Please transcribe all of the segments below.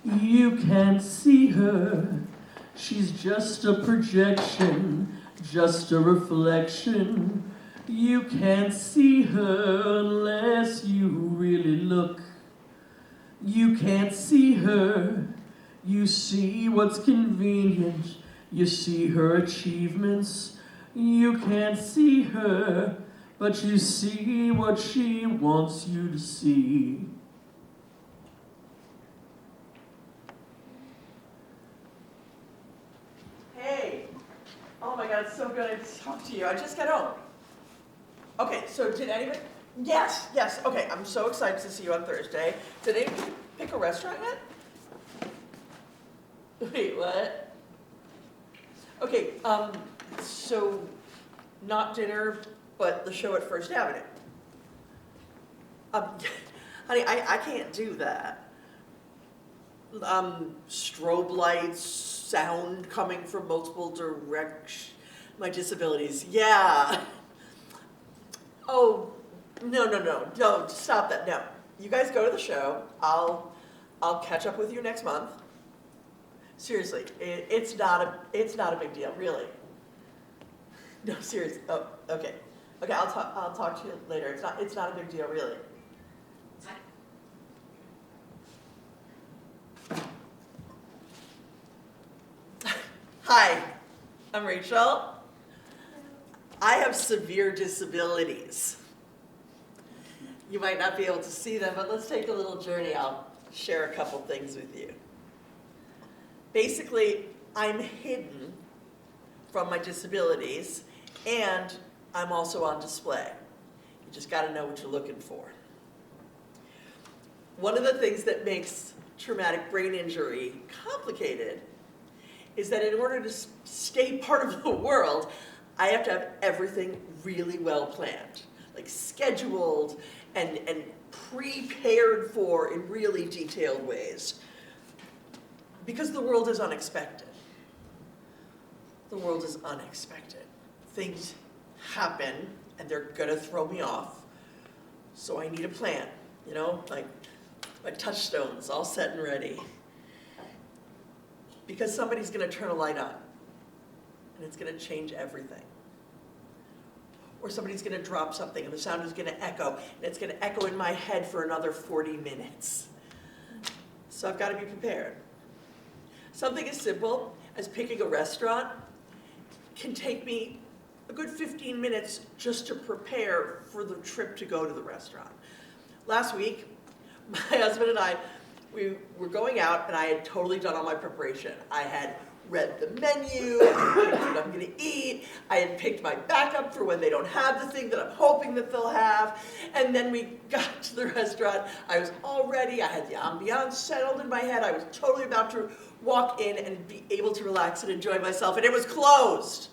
You can't see her, she's just a projection, just a reflection. You can't see her unless you really look. You can't see her, you see what's convenient, you see her achievements. You can't see her, but you see what she wants you to see. Hey, oh my God, it's so good to talk to you. I just got home. Okay, so did anybody? Yes, okay, I'm so excited to see you on Thursday. Did anybody pick a restaurant yet? Wait, what? Okay, so not dinner, but the show at First Avenue. Honey, I can't do that. Strobe lights, sound coming from multiple directions, my disabilities, yeah. Oh, no, stop that, no. You guys go to the show, I'll catch up with you next month. Seriously, it's not a big deal, really. No, seriously, oh, okay. Okay, I'll talk to you later, it's not a big deal, really. Hi, I'm Rachel. I have severe disabilities. You might not be able to see them, but let's take a little journey. I'll share a couple things with you. Basically, I'm hidden from my disabilities, and I'm also on display. You just gotta know what you're looking for. One of the things that makes traumatic brain injury complicated is that in order to stay part of the world, I have to have everything really well planned, like scheduled and prepared for in really detailed ways. Because the world is unexpected. The world is unexpected. Things happen and they're gonna throw me off. So I need a plan, you know, like my touchstones all set and ready. Because somebody's gonna turn a light on and it's gonna change everything. Or somebody's gonna drop something and the sound is gonna echo, and it's gonna echo in my head for another 40 minutes. So I've gotta be prepared. Something as simple as picking a restaurant can take me a good 15 minutes just to prepare for the trip to go to the restaurant. Last week, my husband and I, we were going out and I had totally done all my preparation. I had read the menu, I had picked what I'm gonna eat, I had picked my backup for when they don't have the thing that I'm hoping that they'll have, and then we got to the restaurant, I was all ready, I had the ambiance settled in my head, I was totally about to walk in and be able to relax and enjoy myself, and it was closed.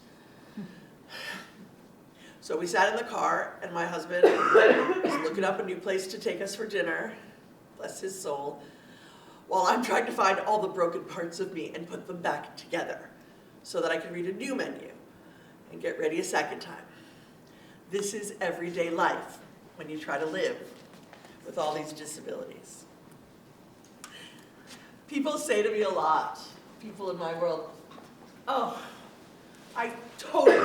So we sat in the car, and my husband was looking up a new place to take us for dinner, bless his soul, while I'm trying to find all the broken parts of me and put them back together so that I can read a new menu and get ready a second time. This is everyday life when you try to live with all these disabilities. People say to me a lot, people in my world, oh, I totally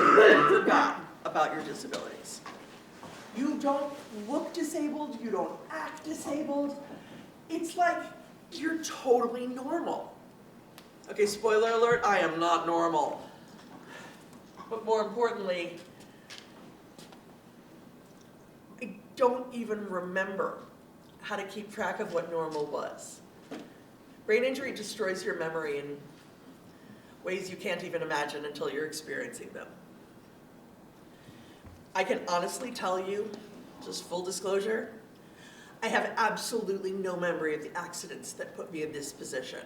forgot about your disabilities. You don't look disabled, you don't act disabled. It's like you're totally normal. Okay, spoiler alert, I am not normal. But more importantly, I don't even remember how to keep track of what normal was. Brain injury destroys your memory in ways you can't even imagine until you're experiencing them. I can honestly tell you, just full disclosure, I have absolutely no memory of the accidents that put me in this position.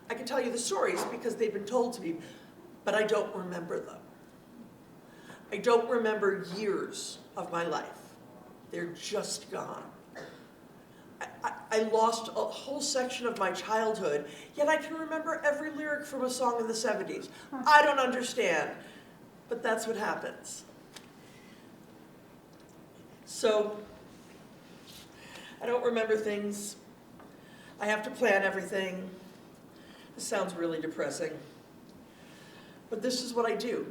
I can tell you the stories because they've been told to me, but I don't remember them. I don't remember years of my life. They're just gone. I lost a whole section of my childhood, yet I can remember every lyric from a song in the 70s. I don't understand, but that's what happens. So, I don't remember things I have to plan everything. This sounds really depressing. But this is what I do.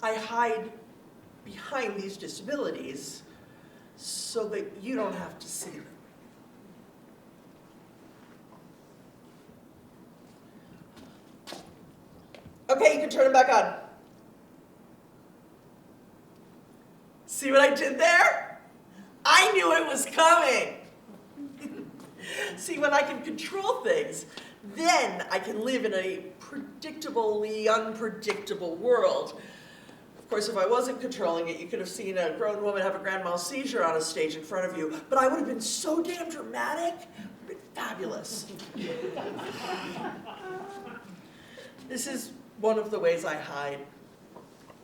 I hide behind these disabilities so that you don't have to see them. Okay, you can turn it back on. See what I did there? I knew it was coming. See, when I can control things, then I can live in a predictably unpredictable world. Of course, if I wasn't controlling it, you could have seen a grown woman have a grand mal seizure on a stage in front of you, but I would have been so damn dramatic, it would have been fabulous. This is one of the ways I hide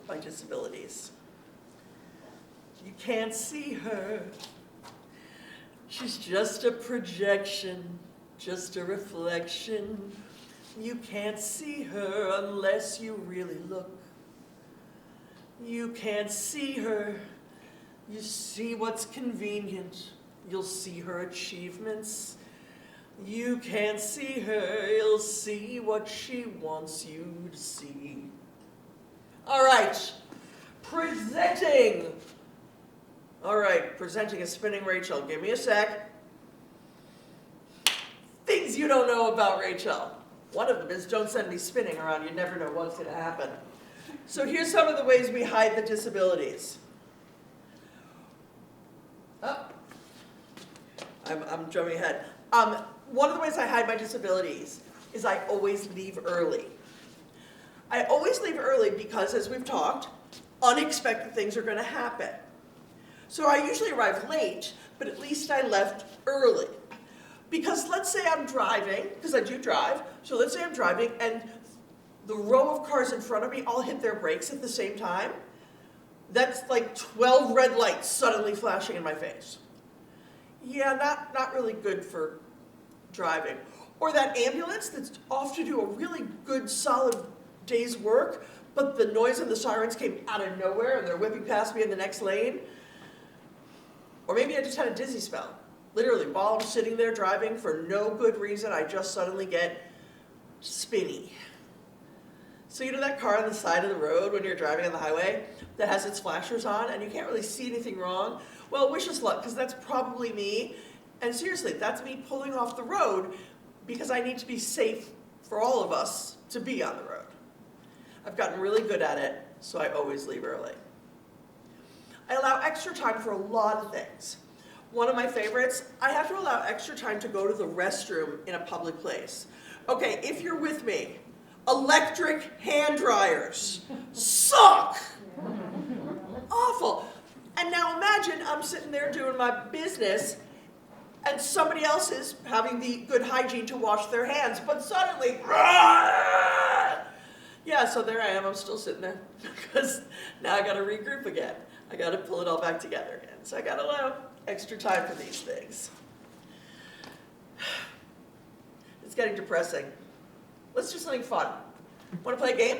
my disabilities. You can't see her. She's just a projection, just a reflection. You can't see her unless you really look. You can't see her. You see what's convenient. You'll see her achievements. You can't see her. You'll see what she wants you to see. All right, presenting. All right, presenting a spinning Rachel. Give me a sec. Things you don't know about Rachel. One of them is don't send me spinning around. You never know what's going to happen. So here's some of the ways we hide the disabilities. Oh, I'm jumping ahead. One of the ways I hide my disabilities is I always leave early. I always leave early because, as we've talked, unexpected things are going to happen. So I usually arrive late, but at least I left early. Because let's say I'm driving, because I do drive, so let's say I'm driving and the row of cars in front of me all hit their brakes at the same time. That's like 12 red lights suddenly flashing in my face. Yeah, not really good for driving. Or that ambulance that's off to do a really good, solid day's work, but the noise of the sirens came out of nowhere and they're whipping past me in the next lane. Or maybe I just had a dizzy spell. Literally, while I'm sitting there driving for no good reason, I just suddenly get spinny. So you know that car on the side of the road when you're driving on the highway that has its flashers on and you can't really see anything wrong? Well, wish us luck, because that's probably me. And seriously, that's me pulling off the road because I need to be safe for all of us to be on the road. I've gotten really good at it, so I always leave early. I allow extra time for a lot of things. One of my favorites, I have to allow extra time to go to the restroom in a public place. Okay, if you're with me, electric hand dryers suck. Awful. And now imagine I'm sitting there doing my business and somebody else is having the good hygiene to wash their hands, but suddenly, yeah, so there I am, I'm still sitting there because now I gotta regroup again. I gotta pull it all back together again. So I gotta allow extra time for these things. It's getting depressing. Let's do something fun. Wanna play a game?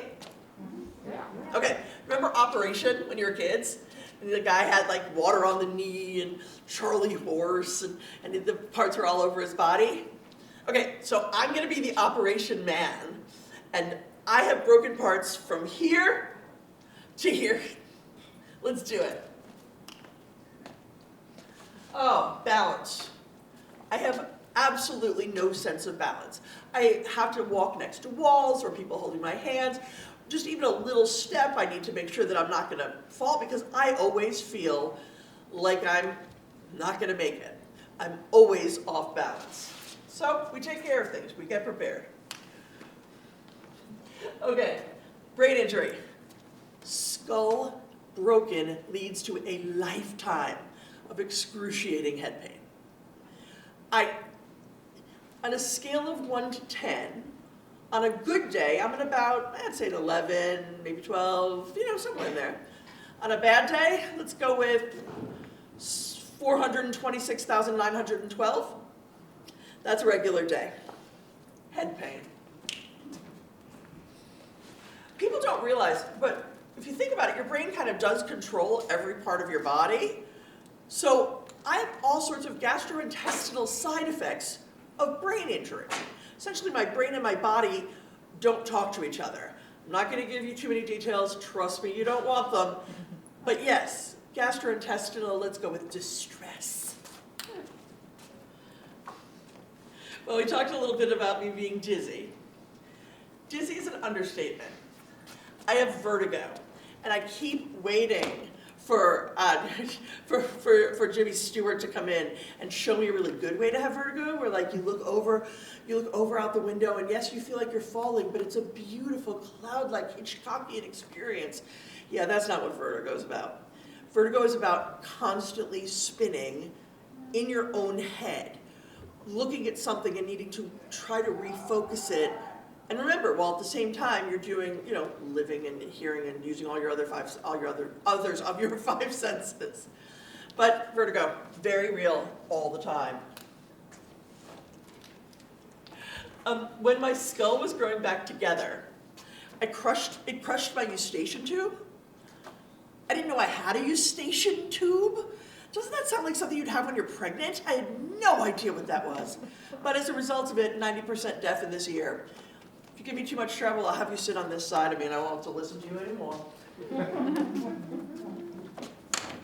Yeah. Okay, remember Operation when you were kids? And the guy had like water on the knee and Charlie horse and the parts were all over his body. Okay, so I'm gonna be the Operation Man and I have broken parts from here to here. Let's do it. Oh, balance. I have absolutely no sense of balance. I have to walk next to walls or people holding my hands. Just even a little step, I need to make sure that I'm not gonna fall because I always feel like I'm not gonna make it. I'm always off balance. So we take care of things, we get prepared. Okay, brain injury. Skull broken leads to a lifetime of excruciating head pain. On a scale of 1 to 10, on a good day, I'm at about, I'd say an 11, maybe 12, somewhere in there. On a bad day, let's go with 426,912. That's a regular day. Head pain. People don't realize, but if you think about it, your brain kind of does control every part of your body. So I have all sorts of gastrointestinal side effects of brain injury. Essentially, my brain and my body don't talk to each other. I'm not going to give you too many details. Trust me, you don't want them. But yes, gastrointestinal, let's go with distress. Well, we talked a little bit about me being dizzy. Dizzy is an understatement. I have vertigo, and I keep waiting for Jimmy Stewart to come in and show me a really good way to have vertigo, where like you look over out the window, and yes, you feel like you're falling, but it's a beautiful cloud-like Hitchcockian experience. Yeah, that's not what vertigo is about. Vertigo is about constantly spinning in your own head, looking at something and needing to try to refocus it. And remember, while at the same time you're doing, living and hearing and using all your others of your five senses. But vertigo, very real all the time. When my skull was growing back together, it crushed my eustachian tube. I didn't know I had a eustachian tube. Doesn't that sound like something you'd have when you're pregnant? I had no idea what that was. But as a result of it, 90% deaf in this ear. If you give me too much trouble, I'll have you sit on this side of me and I won't have to listen to you anymore.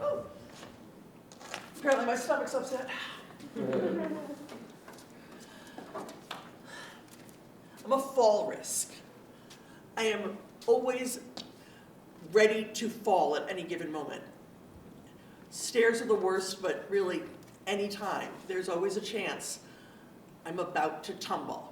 Oh. Apparently my stomach's upset. I'm a fall risk. I am always ready to fall at any given moment. Stairs are the worst, but really, anytime, there's always a chance I'm about to tumble.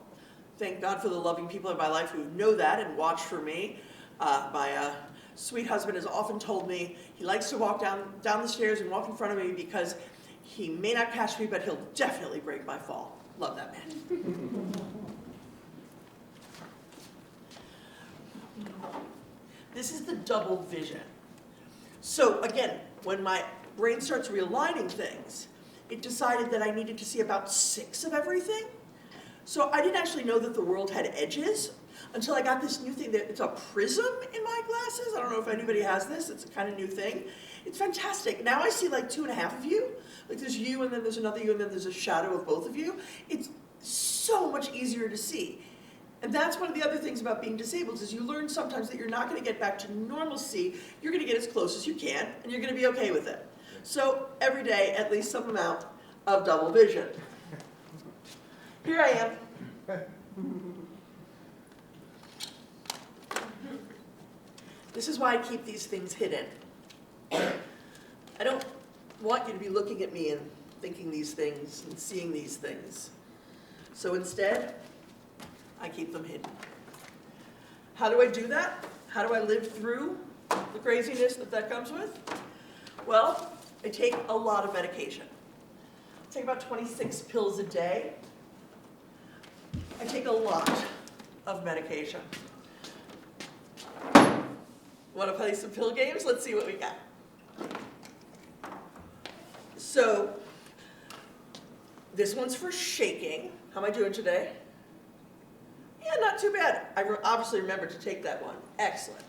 Thank God for the loving people in my life who know that and watch for me. My sweet husband has often told me he likes to walk down the stairs and walk in front of me because he may not catch me, but he'll definitely break my fall. Love that man. This is the double vision. So again, when my brain starts realigning things, it decided that I needed to see about 6 of everything. So I didn't actually know that the world had edges until I got this new thing that it's a prism in my glasses. I don't know if anybody has this. It's a kind of new thing. It's fantastic. Now I see like 2.5 of you. Like there's you and then there's another you and then there's a shadow of both of you. It's so much easier to see. And that's one of the other things about being disabled is you learn sometimes that you're not going to get back to normalcy. You're going to get as close as you can and you're going to be okay with it. So every day, at least some amount of double vision. Here I am. This is why I keep these things hidden. I don't want you to be looking at me and thinking these things and seeing these things. So instead, I keep them hidden. How do I do that? How do I live through the craziness that comes with? Well, I take a lot of medication. I take about 26 pills a day. I take a lot of medication. Want to play some pill games? Let's see what we got. So, this one's for shaking. How am I doing today? Yeah, not too bad. I obviously remembered to take that one. Excellent.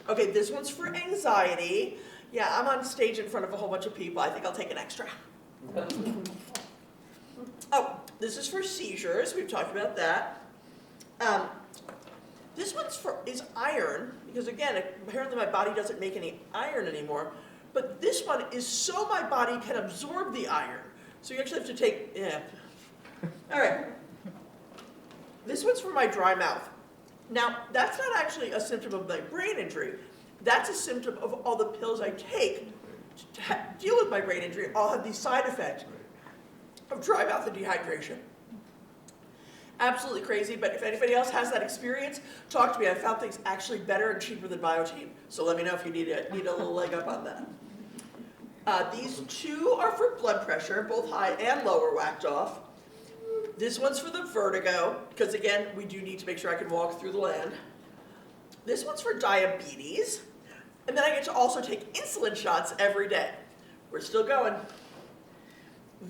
Okay, this one's for anxiety. Yeah, I'm on stage in front of a whole bunch of people. I think I'll take an extra. Oh, this is for seizures. We've talked about that. This one's is iron, because again, apparently my body doesn't make any iron anymore. But this one is so my body can absorb the iron. So you actually have to take, yeah. All right. This one's for my dry mouth. Now, that's not actually a symptom of my brain injury. That's a symptom of all the pills I take to deal with my brain injury. All have these side effects of dry mouth and dehydration. Absolutely crazy, but if anybody else has that experience, talk to me. I found things actually better and cheaper than Biotin. So let me know if you need a little leg up on that. These 2 are for blood pressure, both high and lower whacked off. This one's for the vertigo, because again, we do need to make sure I can walk through the land. This one's for diabetes. And then I get to also take insulin shots every day. We're still going.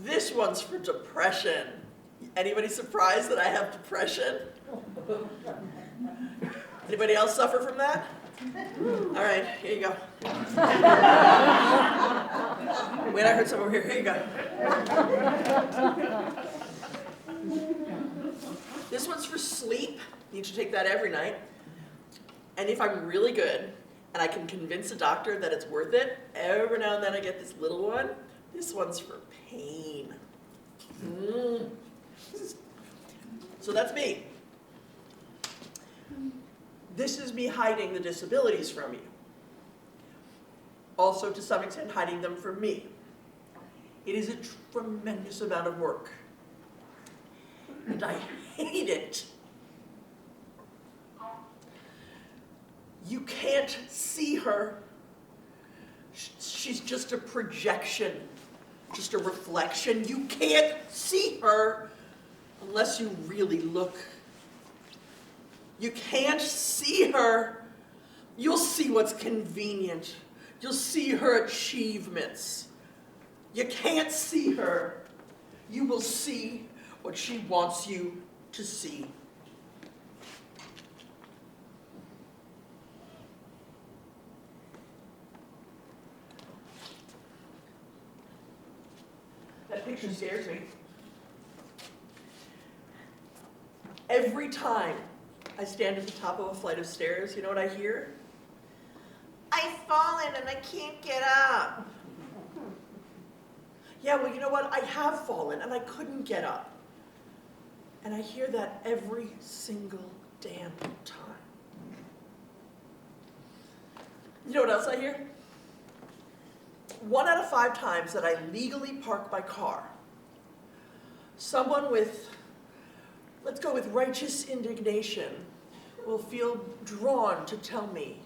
This one's for depression. Anybody surprised that I have depression? Anybody else suffer from that? All right, here you go. Wait, I heard someone over here. Here you go. This one's for sleep. You should take that every night. And if I'm really good, and I can convince a doctor that it's worth it, every now and then I get this little one. This one's for pain. So that's me. This is me hiding the disabilities from you. Also, to some extent, hiding them from me. It is a tremendous amount of work. And I hate it. You can't see her. She's just a projection, just a reflection. You can't see her unless you really look. You can't see her. You'll see what's convenient. You'll see her achievements. You can't see her. You will see what she wants you to see. That picture scares me. Every time I stand at the top of a flight of stairs, you know what I hear? I've fallen and I can't get up. Yeah, well, you know what? I have fallen and I couldn't get up. And I hear that every single damn time. You know what else I hear? 1 out of 5 times that I legally park my car, someone with, let's go with righteous indignation, will feel drawn to tell me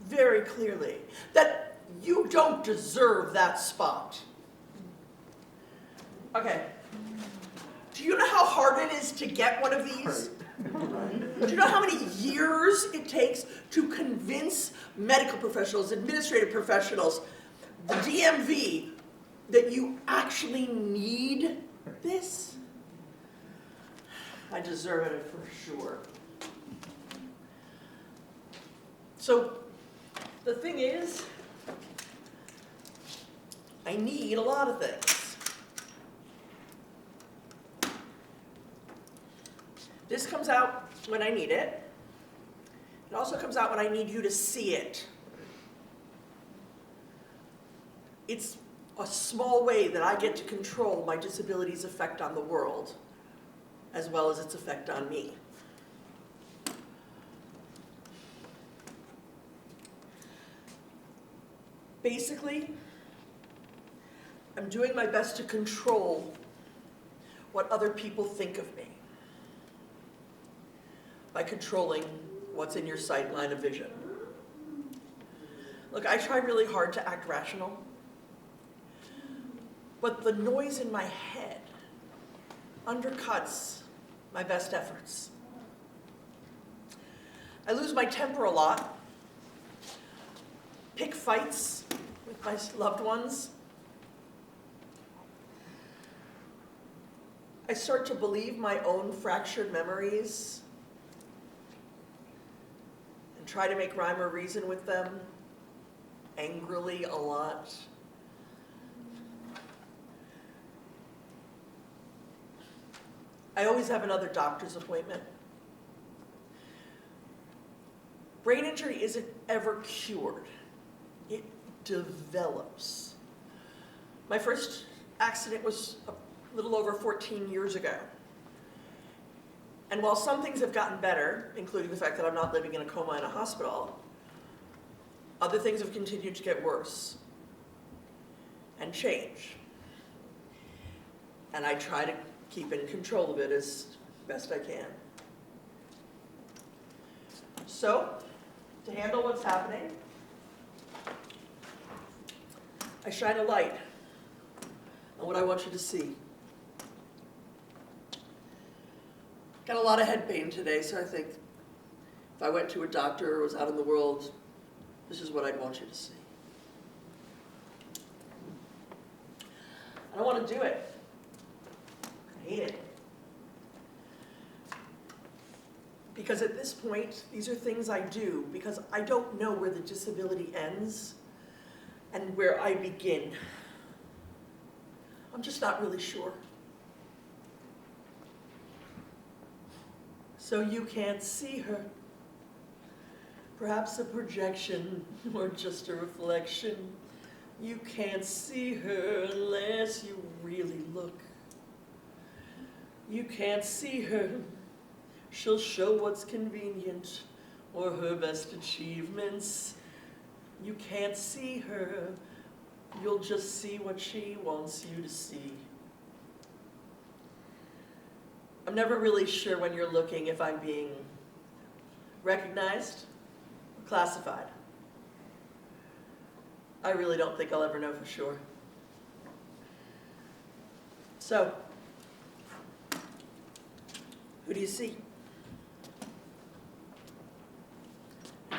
very clearly that you don't deserve that spot. Okay. Do you know how hard it is to get one of these? Do you know how many years it takes to convince medical professionals, administrative professionals, the DMV, that you actually need this? I deserve it for sure. So, the thing is, I need a lot of things. This comes out when I need it. It also comes out when I need you to see it. It's a small way that I get to control my disability's effect on the world, as well as its effect on me. Basically, I'm doing my best to control what other people think of me by controlling what's in your sight line of vision. Look, I try really hard to act rational, but the noise in my head undercuts my best efforts. I lose my temper a lot, pick fights with my loved ones. I start to believe my own fractured memories and try to make rhyme or reason with them angrily a lot. I always have another doctor's appointment. Brain injury isn't ever cured. It develops. My first accident was a little over 14 years ago. And while some things have gotten better, including the fact that I'm not living in a coma in a hospital, other things have continued to get worse and change. And I try to keep in control of it as best I can. So, to handle what's happening, I shine a light on what I want you to see. Got a lot of head pain today, so I think if I went to a doctor or was out in the world, this is what I'd want you to see. I don't want to do it. I hate it. Because at this point, these are things I do because I don't know where the disability ends and where I begin. I'm just not really sure. so you can't see her. Perhaps a projection or just a reflection. You can't see her unless you really look. You can't see her. She'll show what's convenient or her best achievements. You can't see her. You'll just see what she wants you to see. I'm never really sure when you're looking if I'm being recognized or classified. I really don't think I'll ever know for sure. So, who do you see?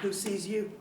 Who sees you?